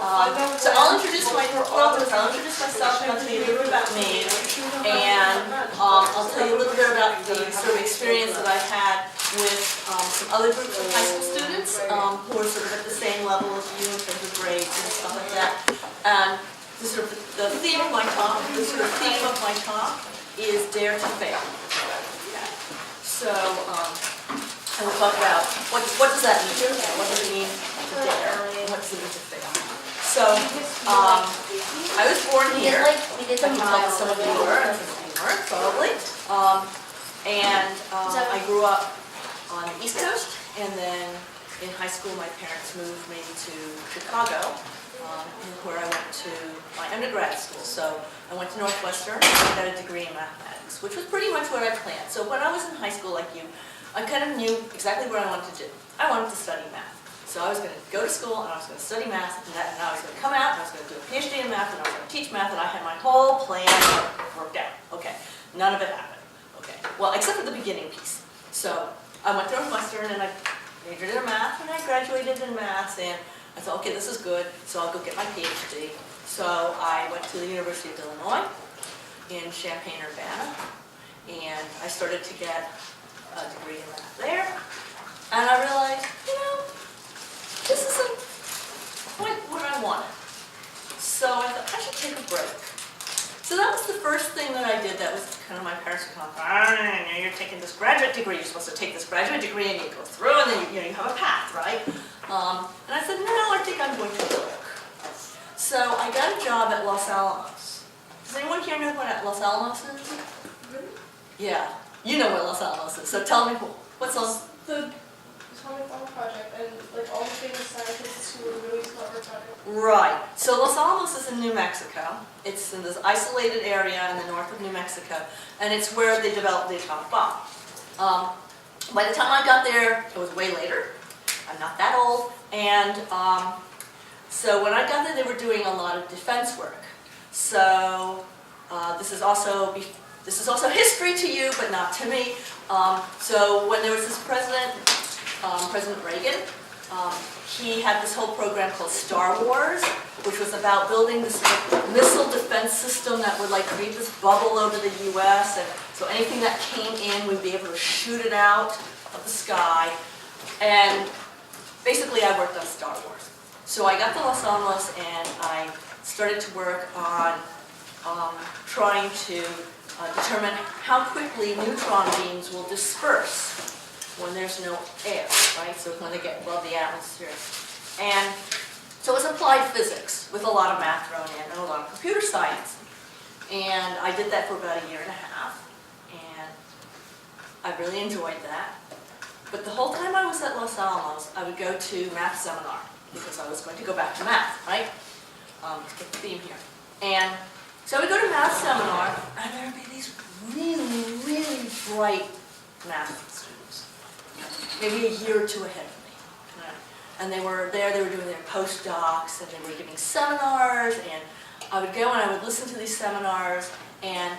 So I'll introduce myself and I'll tell you a little bit about me, and I'll tell you a little bit about the sort of experience that I've had with some other groups of high school students who are sort of at the same level as you in terms of grades and stuff like that. And the theme of my talk, is Dare to Fail. So, and we'll talk about what does that mean? What does it mean to dare? What does it mean to fail? So, I was born here. I can tell that some of you were, and some of you weren't, probably. I grew up on the East Coast, and then in high school, my parents moved me to Chicago, where I went to my undergrad school. So I went to Northwestern, and I got a degree in mathematics, which was pretty much what I planned. So when I was in high school, like you, I kind of knew exactly what I wanted to do. I wanted to study math. So I was going to go to school, and I was going to study math, and I was going to come out, and I was going to do a PhD in math, and I was going to teach math, and I had my whole plan worked out. Okay, none of it happened. Okay, well, except for the beginning piece. So I went to Northwestern, and I majored in math, and I graduated in math, and I thought, okay, this is good, so I'll go get my PhD. So I went to the University of Illinois in Champaign-Urbana, and I started to get a degree in math there, and I realized, this isn't quite what I wanted. So I thought, I should take a break. So that was the first thing that I did. That was kind of my parents were kind of, you're taking this graduate degree, you're supposed to take this graduate degree and you go through, and then you have a path, right? And I said, no, I think I'm going to work. So I got a job at Los Alamos. Does anyone here know what Los Alamos is? Really? Yeah, you know what Los Alamos is. So tell me, what's Los? The Atomic Bomb Project, and like all the famous scientists who were really smart project. Right. So Los Alamos is in New Mexico. It's in this isolated area in the north of New Mexico, and it's where they developed the atomic bomb. By the time I got there, it was way later. I'm not that old, and so when I got there, they were doing a lot of defense work. So this is also history to you, but not to me. So when there was this president, President Reagan, he had this whole program called Star Wars, which was about building this missile defense system that would create this bubble over the U.S. And so anything that came in, we'd be able to shoot it out of the sky. And basically, I worked on Star Wars. So I got to Los Alamos, and I started to work on trying to determine how quickly neutron beams will disperse when there's no air, right? So when they get above the atmosphere. And so it was applied physics with a lot of math thrown in and a lot of computer science. And I did that for about a year and a half, and I really enjoyed that. But the whole time I was at Los Alamos, I would go to math seminar, because I was going to go back to math, right? Let's get the theme here. And so I would go to math seminar, and there would be these really, really bright math students, maybe a year or two ahead of me. And they were there, they were doing their postdocs, and they were giving seminars, and I would go and I would listen to these seminars, and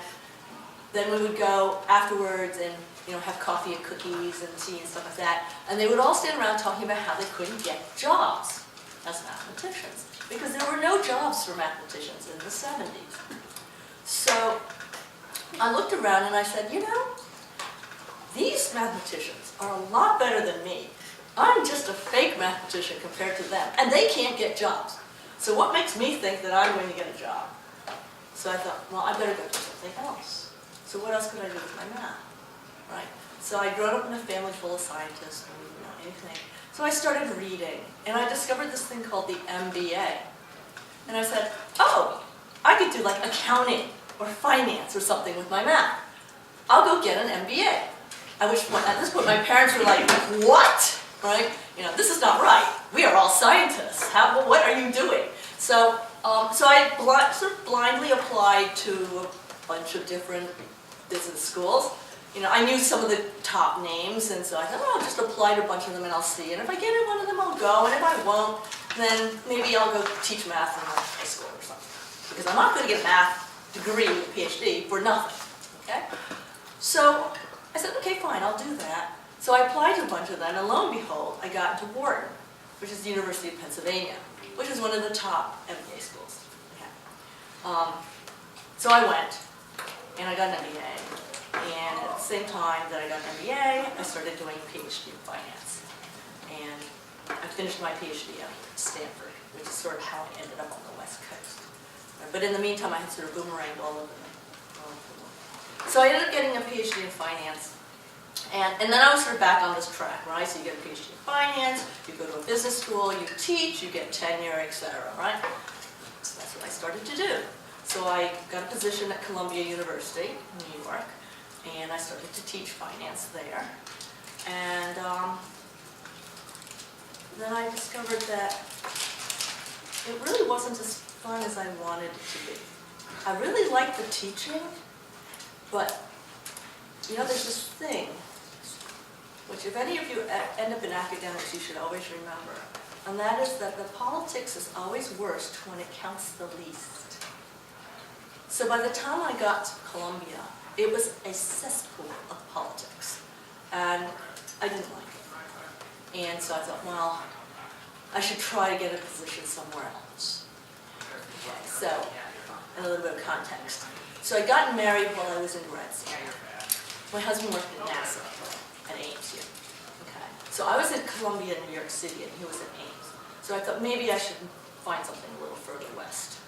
then we would go afterwards and have coffee and cookies and tea and stuff like that, and they would all stand around talking about how they couldn't get jobs as mathematicians, because there were no jobs for mathematicians in the 70s. So I looked around and I said, these mathematicians are a lot better than me. I'm just a fake mathematician compared to them, and they can't get jobs. So what makes me think that I'm going to get a job? So I thought, well, I better go do something else. So what else could I do with my math? Right? So I'd grown up in a family full of scientists, and anything. So I started reading, and I discovered this thing called the MBA. And I said, oh, I could do accounting or finance or something with my math. I'll go get an MBA. At this point, my parents were like, what? Right? This is not right. We are all scientists. What are you doing? So I sort of blindly applied to a bunch of different business schools. I knew some of the top names, and so I thought, I'll just apply to a bunch of them and I'll see. And if I get in one of them, I'll go. And if I won't, then maybe I'll go teach math in high school or something. Because I'm not going to get a math degree, PhD, for nothing. Okay? So I said, okay, fine, I'll do that. So I applied to a bunch of them, and lo and behold, I got into Wharton, which is the University of Pennsylvania. which is one of the top MBA schools. Okay. So I went, and I got an MBA. And at the same time that I got an MBA, I started doing a PhD in finance. And I finished my PhD at Stanford, which is sort of how I ended up on the West Coast. But in the meantime, I had sort of boomeranged all over the world. So I ended up getting a PhD in finance. And then I was sort of back on this track, right? So you get a PhD in finance, you go to a business school, you teach, you get tenure, etc., right? So that's what I started to do. So I got a position at Columbia University in New York, and I started to teach finance there. And then I discovered that it really wasn't as fun as I wanted it to be. I really liked the teaching, but you know, there's this thing, which if any of you end up in academics, you should always remember, and that is that the politics is always worst when it counts the least. So by the time I got to Columbia, it was a cesspool of politics, and I didn't like it. And so I thought, well, I should try to get a position somewhere else. Okay, so, and a little bit of context. So I got married while I was in grad school. My husband worked at NASA at Ames here. Okay, so I was at Columbia in New York City, and he was at Ames. So I thought maybe I should find something a little further west.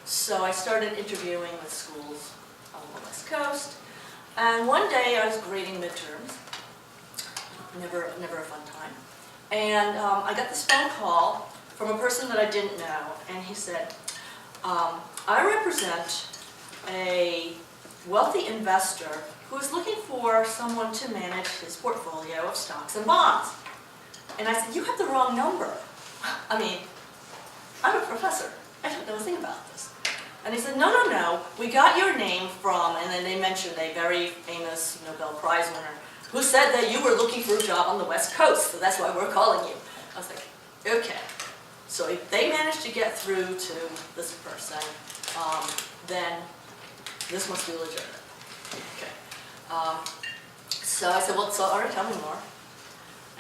So I started interviewing with schools on the West Coast, and one day I was grading midterms. Never a fun time. And I got this phone call from a person that I didn't know, and he said, I represent a wealthy investor who is looking for someone to manage his portfolio of stocks and bonds. And I said, you have the wrong number. I mean, I'm a professor. I don't know a thing about this. And he said, no, we got your name from, and then they mentioned a very famous Nobel Prize winner who said that you were looking for a job on the West Coast, so that's why we're calling you. I was like, okay. So if they managed to get through to this person, then this must be legitimate. Okay. So I said, well, so all right, tell me more.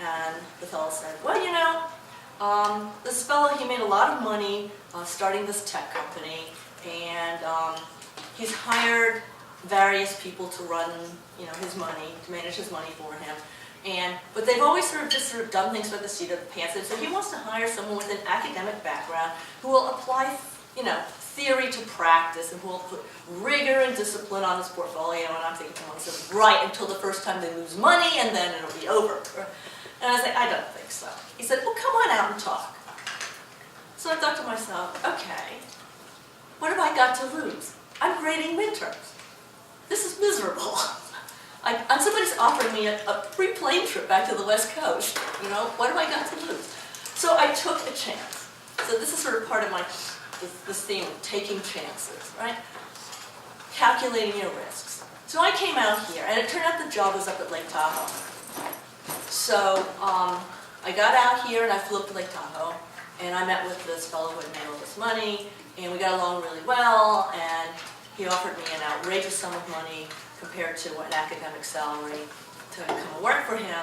And the fellow said, well, you know, this fellow, he made a lot of money starting this tech company, and he's hired various people to run, you know, his money, to manage his money for him. But they've always just done things by the seat of the pants. And so he wants to hire someone with an academic background who will apply, you know, theory to practice and who will put rigor and discipline on his portfolio. And I'm thinking, well, so right until the first time they lose money, and then it'll be over. And I was like, I don't think so. He said, well, come on out and talk. So I thought to myself, okay, what have I got to lose? I'm grading midterms. This is miserable. And somebody's offered me a free plane trip back to the West Coast. You know, what have I got to lose? So I took a chance. So this is sort of part of this theme of taking chances, right? Calculating your risks. So I came out here, and it turned out the job was up at Lake Tahoe. So I got out here, and I flew up to Lake Tahoe, and I met with this fellow who had made all this money, and we got along really well, and he offered me an outrageous sum of money compared to an academic salary to come and work for him.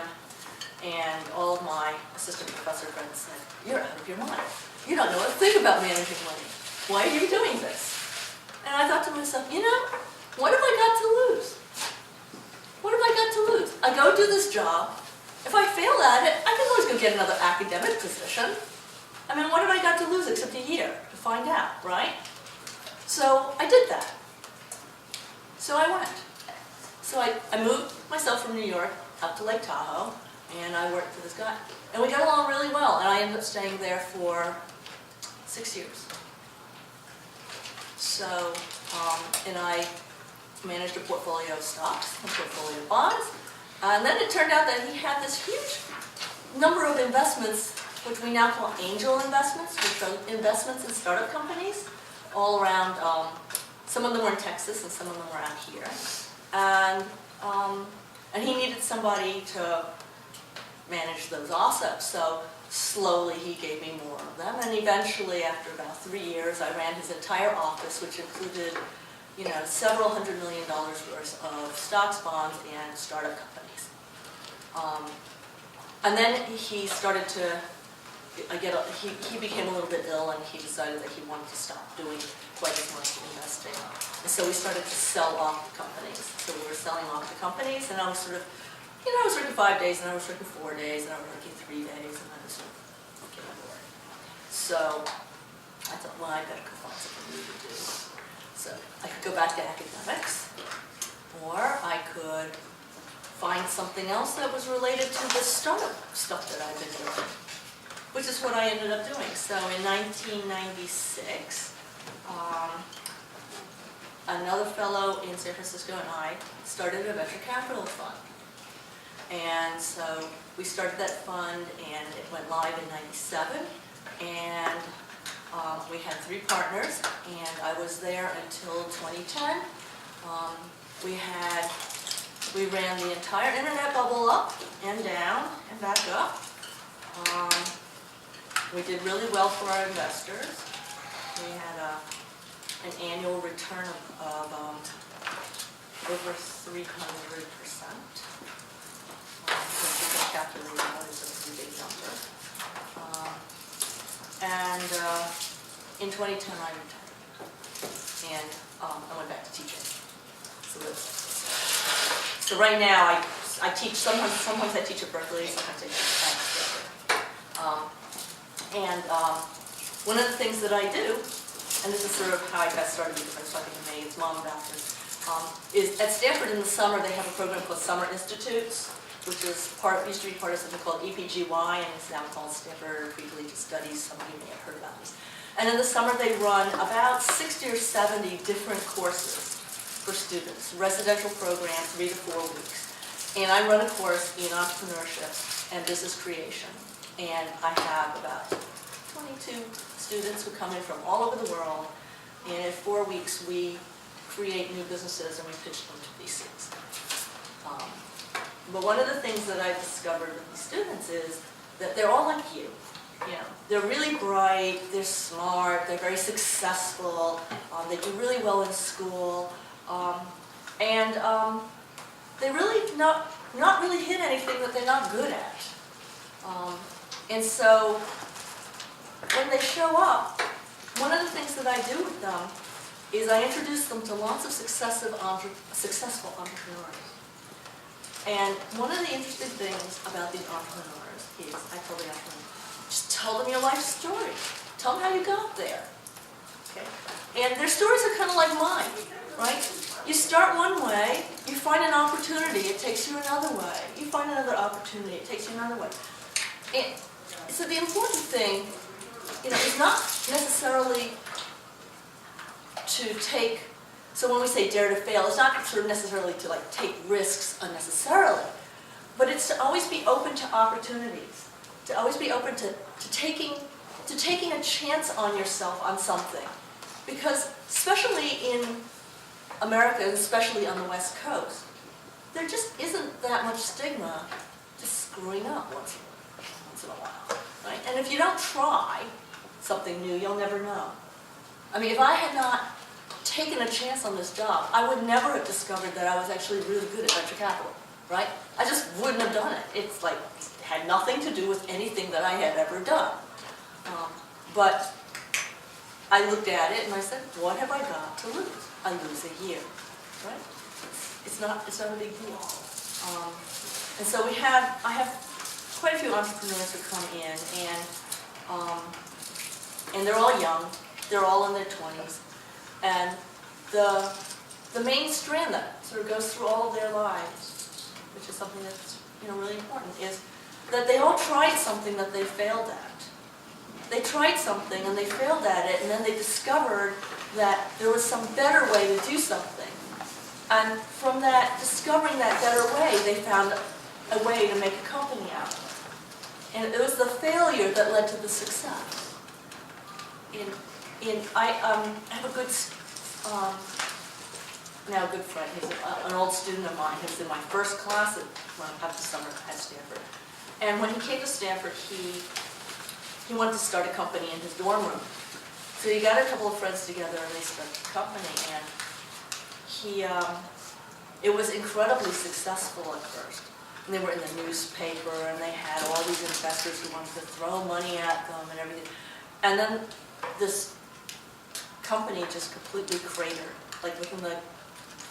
And all of my assistant professor friends said, you're out of your mind. You don't know a thing about managing money. Why are you doing this? And I thought to myself, you know, what have I got to lose? What have I got to lose? I go do this job. If I fail at it, I can always go get another academic position. I mean, what have I got to lose except a year to find out, right? So I did that. So I went. So I moved myself from New York up to Lake Tahoe, and I worked for this guy. And we got along really well, and I ended up staying there for 6 years. So, and I managed a portfolio of stocks, a portfolio of bonds, and then it turned out that he had this huge number of investments, which we now call angel investments, which are investments in startup companies all around. Some of them were in Texas, and some of them were out here. And he needed somebody to manage those also. So slowly he gave me more of them, and eventually, after about 3 years, I ran his entire office, which included, you know, several $100 million worth of stocks, bonds, and startup companies. And then he started to he became a little bit ill, and he decided that he wanted to stop doing quite as much investing. And so we started to sell off the companies. So we were selling off the companies, and I was sort of, I was working 5 days, and I was working 4 days, and I was working 3 days, and I was sort of getting bored. So I thought, well, I better go find something new to do. So I could go back to academics, or I could find something else that was related to the startup stuff that I've been doing, which is what I ended up doing. So in 1996, another fellow in San Francisco and I started a venture capital fund. And so we started that fund, and it went live in 97, and we had 3 partners, and I was there until 2010. We ran the entire internet bubble up and down and back up. We did really well for our investors. We had an annual return of over 300%. Which you can calculate out is a pretty big number. In 2010 I retired, and I went back to teaching. So right now I teach, sometimes I teach at Berkeley, sometimes I teach at Stanford. One of the things that I do, and this is sort of how I got started because I was talking to May's mom about this, is at Stanford in the summer they have a program called Summer Institutes, which is used to be part of something called EPGY, and it's now called Stanford Pre-Collegiate Studies. Some of you may have heard about these. And in the summer they run about 60 or 70 different courses for students, residential program, 3 to 4 weeks. And I run a course in entrepreneurship and business creation. And I have about 22 students who come in from all over the world. And in 4 weeks we create new businesses and we pitch them to VCs. But one of the things that I've discovered with these students is that they're all like you. They're really bright, they're smart, they're very successful, they do really well in school, and they really not really hit anything that they're not good at. And so when they show up, one of the things that I do with them is I introduce them to lots of successful entrepreneurs. And one of the interesting things about these entrepreneurs is, I tell the entrepreneurs, just tell them your life story. Tell them how you got there. Okay? And their stories are kind of like mine, right? You start one way, you find an opportunity, it takes you another way. You find another opportunity, it takes you another way. And so the important thing, is not necessarily to take, so when we say dare to fail, it's not sort of necessarily to take risks unnecessarily, but it's to always be open to opportunities, to always be open to taking a chance on yourself on something. Because especially in America, and especially on the West Coast, there just isn't that much stigma to screwing up once in a while, right? And if you don't try something new, you'll never know. I mean, if I had not taken a chance on this job, I would never have discovered that I was actually really good at venture capital, right? I just wouldn't have done it. It's like, it had nothing to do with anything that I had ever done. But I looked at it and I said, what have I got to lose? I lose a year, right? It's not a big deal. And so I have quite a few entrepreneurs who come in, and they're all young. They're all in their 20s. And the main strand that sort of goes through all of their lives, which is something that's really important, is that they all tried something that they failed at. They tried something and they failed at it, and then they discovered that there was some better way to do something. And from that, discovering that better way, they found a way to make a company out of it. And it was the failure that led to the success. I have a good friend. He's an old student of mine. He was in my first class after summer at Stanford. And when he came to Stanford, he wanted to start a company in his dorm room. So he got a couple of friends together and they started a company. And it was incredibly successful at first. And they were in the newspaper and they had all these investors who wanted to throw money at them and everything. And then this company just completely cratered. Like within the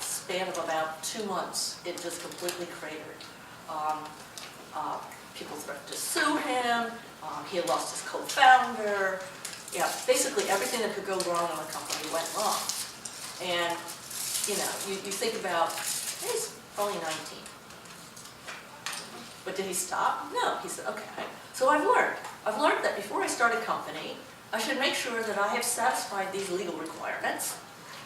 span of about 2 months, it just completely cratered. People threatened to sue him. He had lost his co-founder. Yeah, basically everything that could go wrong in the company went wrong. And you think about, he's only 19. But did he stop? No. He said, okay. So I've learned that before I start a company, I should make sure that I have satisfied these legal requirements,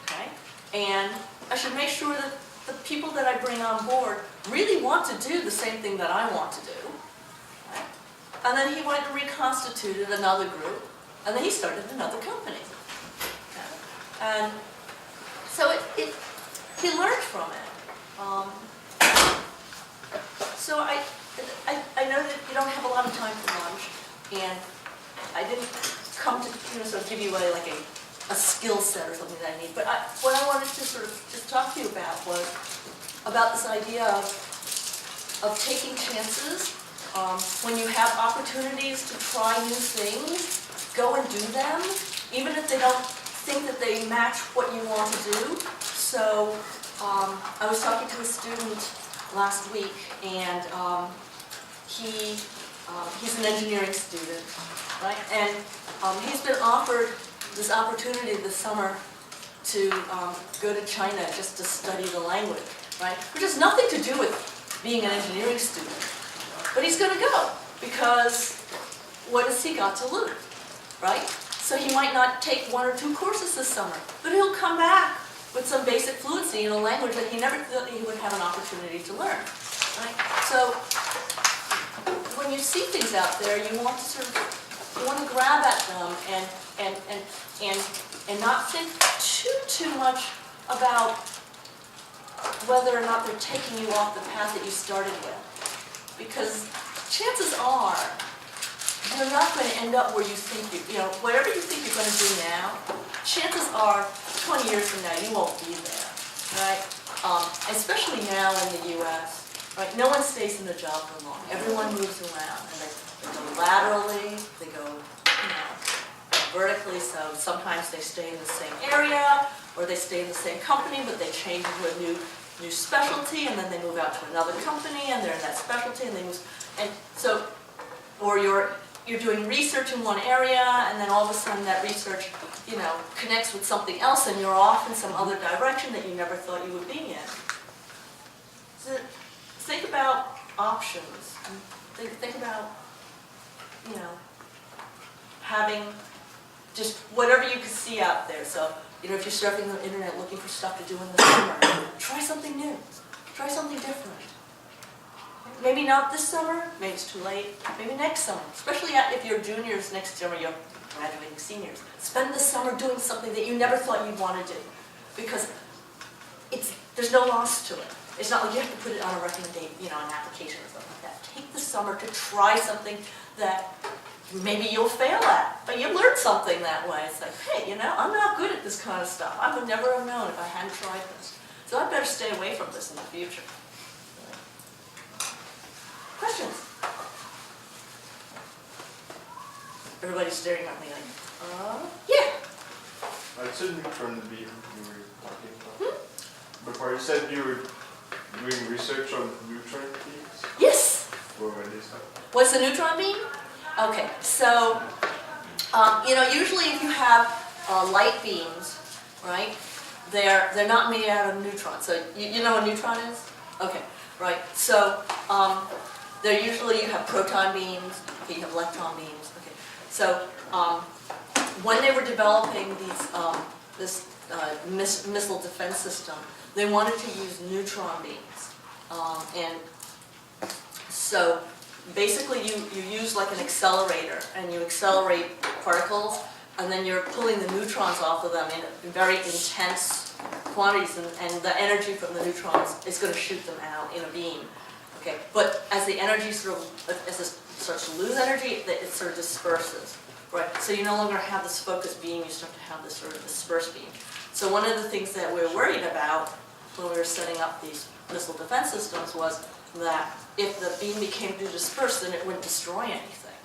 okay? And I should make sure that the people that I bring on board really want to do the same thing that I want to do. Right? And then he went and reconstituted another group, and then he started another company. Okay? And so he learned from it. So I know that you don't have a lot of time for lunch, and I didn't come to sort of give you a skill set or something that I need. But what I wanted to sort of just talk to you about was about this idea of taking chances. When you have opportunities to try new things, go and do them, even if they don't think that they match what you want to do. So I was talking to a student last week, and he's an engineering student, right? And he's been offered this opportunity this summer to go to China just to study the language, right? Which has nothing to do with being an engineering student. But he's going to go because what has he got to lose, right? So he might not take 1 or 2 courses this summer, but he'll come back with some basic fluency in a language that he never thought he would have an opportunity to learn, right? So when you see things out there, you want to grab at them and not think too much about whether or not they're taking you off the path that you started with. Because chances are you're not going to end up where you think whatever you think you're going to do now, chances are 20 years from now you won't be there, right? Especially now in the U.S., right? No one stays in a job for long. Everyone moves around, and they go laterally, they go vertically. So sometimes they stay in the same area, or they stay in the same company, but they change into a new specialty, and then they move out to another company, and they're in that specialty, and they move, and so, or you're doing research in one area, and then all of a sudden that research, connects with something else, and you're off in some other direction that you never thought you would be in. So think about options. Think about, having just whatever you can see out there. So, if you're surfing the internet looking for stuff to do in the summer, try something new. Try something different. Maybe not this summer, maybe it's too late, maybe next summer. Especially if you're juniors, next summer you're graduating seniors. Spend the summer doing something that you never thought you'd want to do. Because there's no loss to it. It's not like you have to put it on a recommendation, an application or something like that. Take the summer to try something that maybe you'll fail at, but you learned something that way. It's like, hey, I'm not good at this kind of stuff. I would never have known if I hadn't tried this. So I better stay away from this in the future. Questions? Everybody's staring at me like, yeah. It's a neutron beam you were talking about. Before you said you were doing research on neutron beams? Yes. What is that? What's a neutron beam? Okay, so, usually if you have light beams, right, they're not made out of neutrons. So you know what a neutron is? Okay, right. So they're usually, you have proton beams, okay, you have electron beams. Okay, so when they were developing this missile defense system, they wanted to use neutron beams, and so basically you use like an accelerator, and you accelerate particles, and then you're pulling the neutrons off of them in very intense quantities, and the energy from the neutrons is going to shoot them out in a beam. Okay, but as the energy as it starts to lose energy, it sort of disperses. Right, so you no longer have this focused beam, you start to have this sort of dispersed beam. So one of the things that we were worried about when we were setting up these missile defense systems was that if the beam became too dispersed, then it wouldn't destroy anything,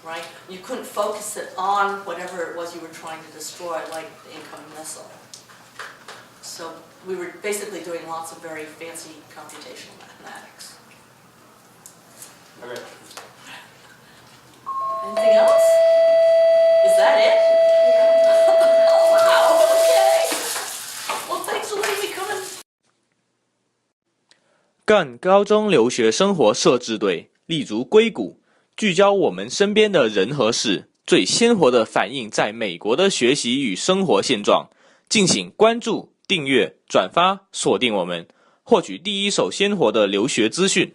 right? You couldn't focus it on whatever it was you were trying to destroy, like the incoming missile. So we were basically doing lots of very fancy computational mathematics. Okay. Anything else? Is that it? Oh, wow, okay. Well, thanks for letting me come in. Gunn 高中留学生活摄制队，立足硅谷，聚焦我们身边的人和事，最鲜活地反映在美国的学习与生活现状。敬请关注、订阅、转发，锁定我们，获取第一手鲜活的留学资讯。